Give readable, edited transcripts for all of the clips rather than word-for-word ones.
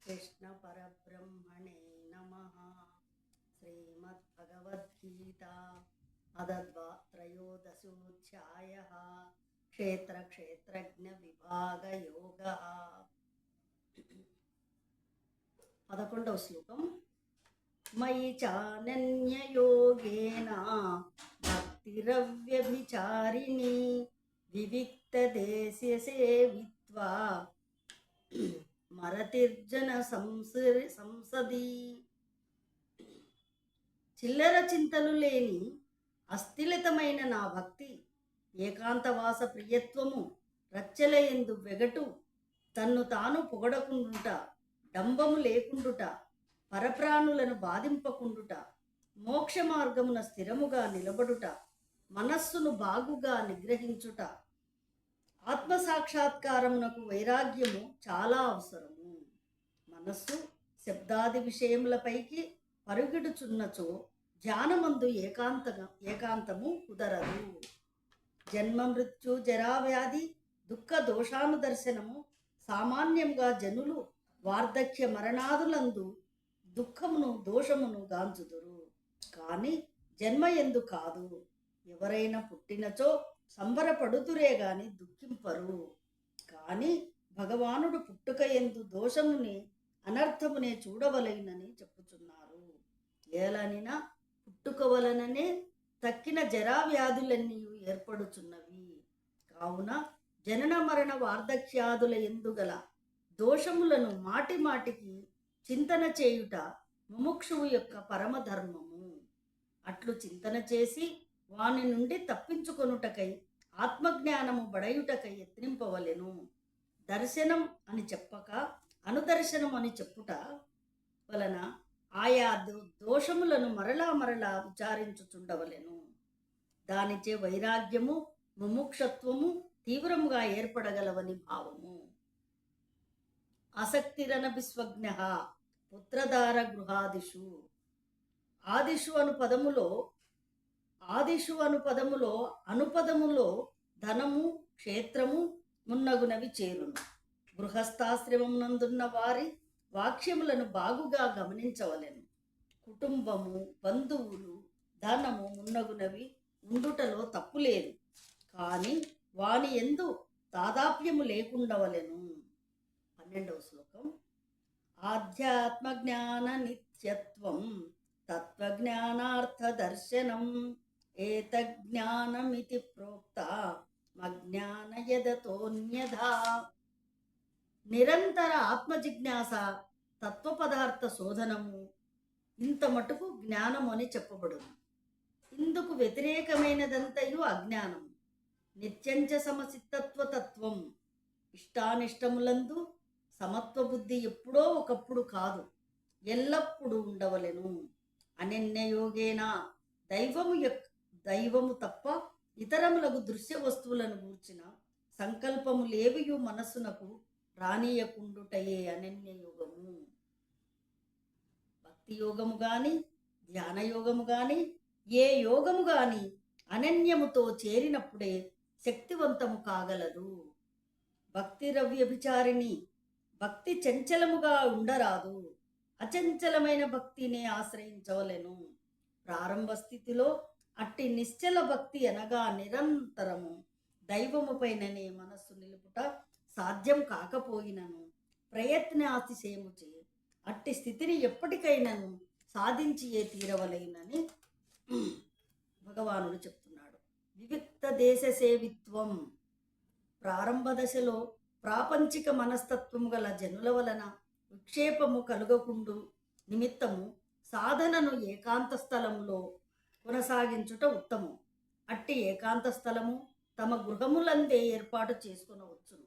कृष्ण परब्रह्मणे नमः। श्रीमद्भगवद्गीता त्रयोदशोऽध्यायः। क्षेत्रक्षेत्रज्ञविभागयोगः। 11వ శ్లోకం. मयि चानन्ययोगेन भक्तिरव्यभिचारिणी विविक्तदेशसेवित्वा మరతిర్జన సంసది. చిల్లర చింతలు లేని అస్థిలితమైన నా భక్తి, ఏకాంతవాస ప్రియత్వము, రచ్చలయందు వెగటు, తన్ను తాను పొగడకుండుట, డంబము లేకుండుట, పరప్రాణులను బాధింపకుండుట, మోక్ష మార్గమున స్థిరముగా నిలబడుట, మనస్సును బాగుగా నిగ్రహించుట, ఆత్మసాక్షాత్కారమునకు వైరాగ్యము చాలా అవసరము. మనస్సు శబ్దాది విషయములపైకి పరుగిడుచున్నచో ధ్యానమందు ఏకాంతము కుదరదు. జన్మ మృత్యు జరావ్యాధి దుఃఖ దోషానుదర్శనము సామాన్యంగా జనులు వార్ధక్య మరణాదులందు దుఃఖమును దోషమును గాంచుదురు. కానీ జన్మ ఎందు కాదు. ఎవరైనా పుట్టినచో సంబరపడుతురే గాని దుఃఖింపరు. కానీ భగవానుడు పుట్టుక ఎందు దోషమునే అనర్థమునే చూడవలెనని చెప్పుచున్నారు. ఏలనినా పుట్టుక వలననే తక్కిన జరావ్యాధులన్నీ ఏర్పడుచున్నవి. కావున జనన మరణ వార్ధక్యాదుల ఎందుగల దోషములను మాటి మాటికి చింతన చేయుట ముముక్షువు యొక్క పరమధర్మము. అట్లు చింతన చేసి వాని నుండి తప్పించుకొనుటకై ఆత్మజ్ఞానము బడయుటకై యత్నింపవలెను. దర్శనం అని చెప్పక అనుదర్శనం అని చెప్పుట వలన ఆయా దోషములను మరలా మరలా విచారించుచుండవలెను. దానిచే వైరాగ్యము ముముక్షత్వము తీవ్రముగా ఏర్పడగలవని భావము. ఆసక్తిరనభిస్వజ్ఞ పుత్రధార గృహాదిషు. ఆదిషు అను పదములో అనుపదములో ధనము క్షేత్రము మున్నగునవి చేరును. గృహస్థాశ్రమమునందున్న వారి వాక్యములను బాగుగా గమనించవలెను. కుటుంబము బంధువులు ధనము మున్నగునవి ఉండుటలో తప్పులేదు. కానీ వాని యందు తాదాప్యము లేకుండవలెను. 12వ శ్లోకం. ఆధ్యాత్మ జ్ఞాన నిత్యత్వం తత్వజ్ఞానార్థ దర్శనం ఏతజ్ఞానమితి ప్రోక్త మజ్ఞాన యదతోన్యథా. నిరంతర ఆత్మజిజ్ఞాస తత్వపదార్థ శోధనము ఇంత మటుకు జ్ఞానము అని చెప్పబడును. ఇందుకు వ్యతిరేకమైనదంతయు అజ్ఞానము. నిత్యంచ సమచిత్తత్వ తత్వం. ఇష్టానిష్టములందు సమత్వ బుద్ధి ఎప్పుడో ఒకప్పుడు కాదు, ఎల్లప్పుడూ ఉండవలెను. అనన్యయోగేన దైవము తప్ప ఇతరములకు దృశ్య వస్తువులను గూర్చిన సంకల్పములేవియు మనస్సునకు రానీయకుండుటయే అనన్యయోగము. భక్తి యోగము గాని ధ్యాన యోగము గాని ఏ యోగము గాని అనన్యముతో చేరినప్పుడే శక్తివంతము కాగలదు. భక్తి రవ్యభిచారిణి. భక్తి చంచలముగా ఉండరాదు. అచంచలమైన భక్తినే ఆశ్రయించవలెను. ప్రారంభ స్థితిలో అట్టి నిశ్చల భక్తి అనగా నిరంతరము దైవము పైననే మనస్సు నిలుపుట సాధ్యం కాకపోయినను ప్రయత్నాతిశయము చే అట్టి స్థితిని ఎప్పటికైనాను సాధించియే తీరవలెనని భగవానుడు చెప్తున్నాడు. వివిక్త దేశ సేవిత్వం. ప్రారంభ దశలో ప్రాపంచిక మనస్తత్వము గల జనుల వలన విక్షేపము కలుగకుండు నిమిత్తము సాధనను ఏకాంత స్థలములో కొనసాగించుట ఉత్తమం. అట్టి ఏకాంత స్థలము తమ గృహములందే ఏర్పాటు చేసుకొనవచ్చును.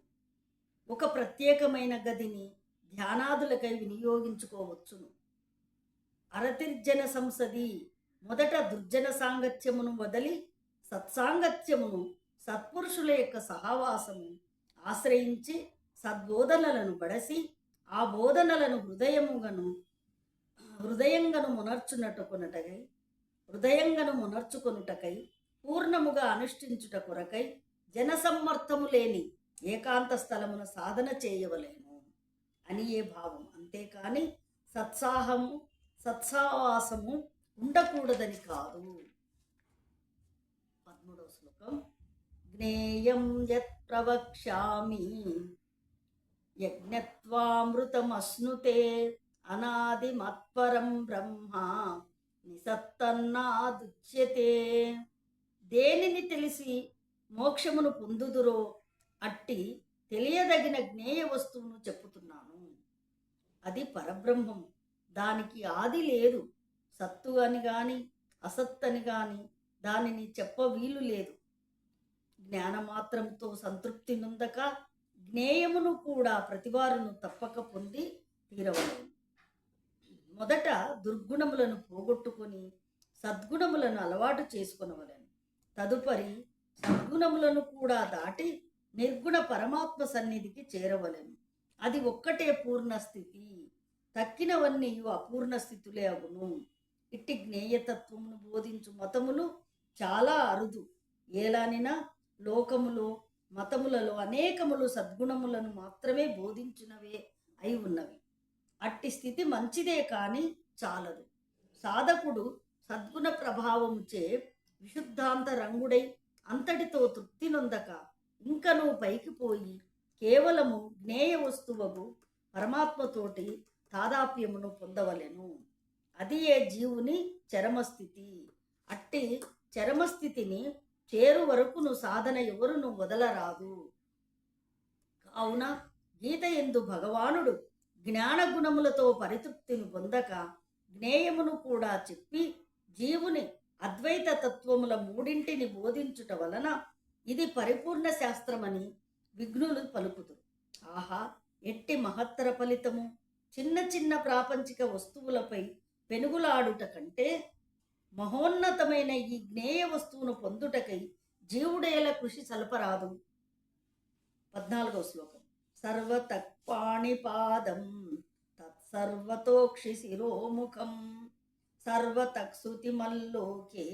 ఒక ప్రత్యేకమైన గదిని ధ్యానాదులకై వినియోగించుకోవచ్చును. అరతిర్జన సంసది. మొదట దుర్జన సాంగత్యమును వదలి సత్సాంగత్యమును సత్పురుషుల యొక్క సహవాసము ఆశ్రయించి సద్బోధనలను బడసి ఆ బోధనలను హృదయంగను మునర్చుకొనుటకై పూర్ణముగా అనుష్ఠించుట కొరకై జనసమ్మర్థము లేని ఏకాంత స్థలమున సాధన చేయవలేను అని ఏ భావం. అంతేకాని సత్సావాసము ఉండకూడదని కాదు. 13వ శ్లోకం. జ్ఞేయం యత్ ప్రవక్ష్యామి యజ్ఞత్వామృతమశ్నుతే అనాదిమత్పరం బ్రహ్మ నిసత్తన్నాదుచ్యతే. దేనిని తెలిసి మోక్షమును పొందుదురో అట్టి తెలియదగిన జ్ఞేయ వస్తువును చెప్పుతున్నాను. అది పరబ్రహ్మము. దానికి ఆది లేదు. సత్తు అని గాని అసత్ అని గాని దానిని చెప్ప వీలు లేదు. జ్ఞానమాత్రంతో సంతృప్తి నొందక జ్ఞేయమును కూడా ప్రతివారును తప్పక పొంది తీరవలేము. మొదట దుర్గుణములను పోగొట్టుకొని సద్గుణములను అలవాటు చేసుకొనవలెను. తదుపరి సద్గుణములను కూడా దాటి నిర్గుణ పరమాత్మ సన్నిధికి చేరవలెను. అది ఒక్కటే పూర్ణ స్థితి. తక్కినవన్నీ అపూర్ణ స్థితులే అగును. ఇట్టి జ్ఞేయతత్వమును బోధించు మతములు చాలా అరుదు. ఏలానినా లోకములో మతములలో అనేకములు సద్గుణములను మాత్రమే బోధించినవే అయి ఉన్నవి. అట్టి స్థితి మంచిదే కానీ చాలదు. సాధకుడు సద్గుణ ప్రభావముచే విశుద్ధాంతరంగుడై అంతటితో తృప్తి నొందక ఇంకనూ పైకి పోయి కేవలము జ్ఞేయ వస్తువగు పరమాత్మతోటి తాదాప్యమును పొందవలెను. అది ఏ జీవుని చరమస్థితి. అట్టి చరమస్థితిని చేరు వరకును సాధన ఎవరును వదలరాదు. కావున గీత యందు భగవానుడు జ్ఞానగుణములతో పరితృప్తిని పొందక జ్ఞేయమును కూడా చెప్పి జీవుని అద్వైత తత్వముల మూడింటిని బోధించుట వలన ఇది పరిపూర్ణ శాస్త్రమని విఘ్నులు పలుకుతురు. ఆహా, ఎట్టి మహత్తర ఫలితము! చిన్న చిన్న ప్రాపంచిక వస్తువులపై పెనుగులాడుట కంటే మహోన్నతమైన ఈ జ్ఞేయ వస్తువును పొందుటకై జీవుడేల కృషి సల్పరాదు. 14వ శ్లోకం. సర్వతక్పాణిపాదం తత్సర్వతోక్షి శిరోముఖం సర్వతక్సుతిమల్లోకే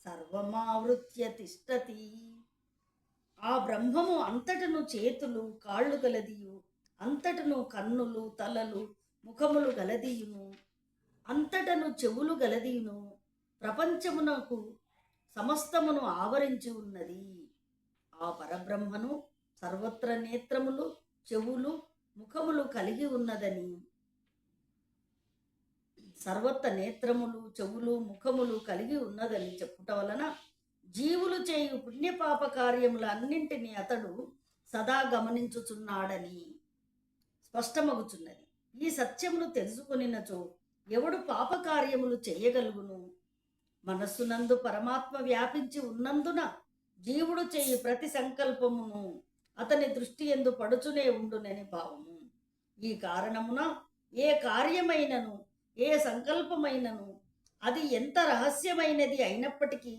సర్వమావృత్య తిష్టతి. ఆ బ్రహ్మము అంతటను చేతులు కాళ్ళు గలదియు, అంతటను కన్నులు తలలు ముఖములు గలదియును, అంతటను చెవులు గలదియును, ప్రపంచమునకు సమస్తమును ఆవరించి ఉన్నది. ఆ పరబ్రహ్మను సర్వత్ర నేత్రములు చెవులు ముఖములు కలిగి ఉన్నదని, సర్వత్ర నేత్రములు చెవులు ముఖములు కలిగి ఉన్నదని చెప్పుట వలన జీవులు చేయు పుణ్యపాప కార్యముల అన్నింటినీ అతడు సదా గమనించుచున్నాడని స్పష్టమగుచున్నది. ఈ సత్యమును తెలుసుకొనినచో ఎవడు పాపకార్యములు చేయగలుగును? మనస్సునందు పరమాత్మ వ్యాపించి ఉన్నందున జీవుడు చేయి ప్రతి సంకల్పమును అతని దృష్టి యందు పడుచునే ఉండునని భావము. ఈ కారణమున ఏ కార్యమైనను ఏ సంకల్పమైనను అది ఎంత రహస్యమైనది అయినప్పటికీ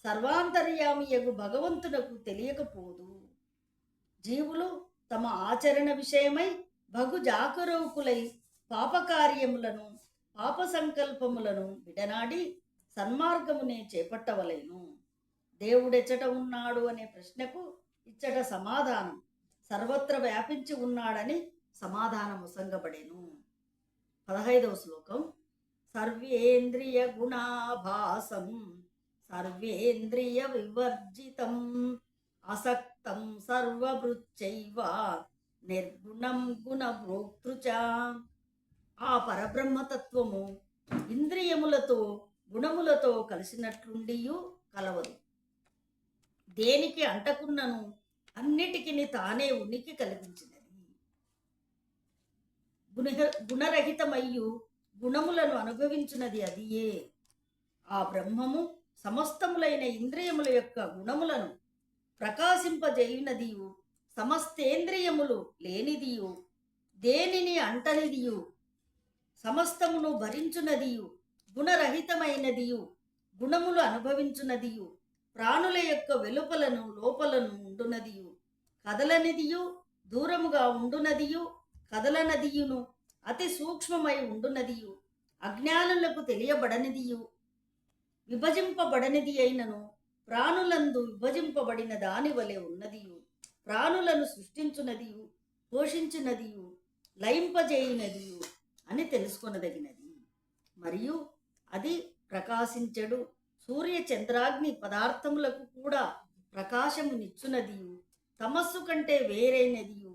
సర్వాంతర్యామియగు భగవంతునకు తెలియకపోదు. జీవులు తమ ఆచరణ విషయమై బహు జాగరూకులై పాపకార్యములను పాప సంకల్పములను విడనాడి సన్మార్గమునే చేపట్టవలేను. దేవుడెచ్చట ఉన్నాడు అనే ప్రశ్నకు ఇచ్చట సమాధానం సర్వత్ర వ్యాపించి ఉన్నాడని సమాధానము సంగబడెను. 15వ శ్లోకం. సర్వేంద్రియ గుణాభాసం సర్వేంద్రియ వివర్జితం అసక్తం సర్వభృచ్చైవ నిర్గుణం గుణభోక్తృచ. ఆ పరబ్రహ్మతత్వము ఇంద్రియములతో గుణములతో కలిసినట్లుండియు కలవదు. దేనికి అంటకున్నను అన్నిటికీ తానే ఉనికి కలిగించినది. గుణరహితమయ్యు గుణములను అనుభవించున్నది అదియే. ఆ బ్రహ్మము సమస్తములైన ఇంద్రియముల యొక్క గుణములను ప్రకాశింపజేయునదియు, సమస్తేంద్రియములు లేనిదియు, దేనిని అంటనిదియు, సమస్తమును భరించునదియు, గుణరహితమైనదియు, గుణములు అనుభవించునదియు, ప్రాణుల యొక్క వెలుపలను లోపలను ఉండునదియు, కదలనిదియు, దూరముగా ఉండునదియు, కదలనదియును, అతి సూక్ష్మమై ఉండునదియు, అజ్ఞానులకు తెలియబడనిదియు, విభజింపబడనిది అయినను ప్రాణులందు విభజింపబడిన దాని వలె ఉన్నదియు, ప్రాణులను సృష్టించునదియు, పోషించునదియు, లయింపజేయునదియు, అని తెలుసుకొనదగినది. మరియు అది ప్రకాశించెడు సూర్య చంద్రాగ్ని పదార్థములకు కూడా ప్రకాశమునిచ్చునదియు, తమస్సు కంటే వేరైనదియు,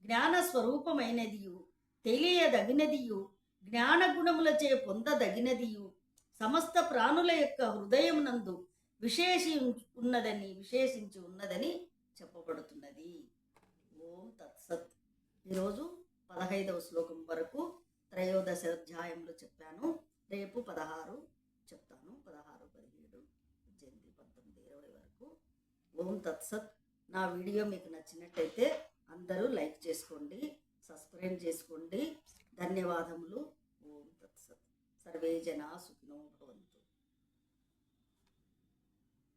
జ్ఞాన స్వరూపమైనదియు, తెలియదగినదియు, జ్ఞానగుణములచే పొందదగినదియు, సమస్త ప్రాణుల యొక్క హృదయమునందు విశేషించి ఉన్నదని చెప్పబడుతున్నది. ఓం తత్సత్. ఈరోజు 15వ శ్లోకం వరకు త్రయోదశ అధ్యాయంలో చెప్పాను. రేపు 16 చెప్తాను. 16, 17, 18, 19, 20 వరకు. ఓం తత్సత్. నా వీడియో మీకు నచ్చినట్టయితే అందరూ లైక్ చేసుకోండి, సబ్స్క్రైబ్ చేసుకోండి. ధన్యవాదములు. ఓం తత్సత్. సర్వే జనా సుఖినో భవంతు.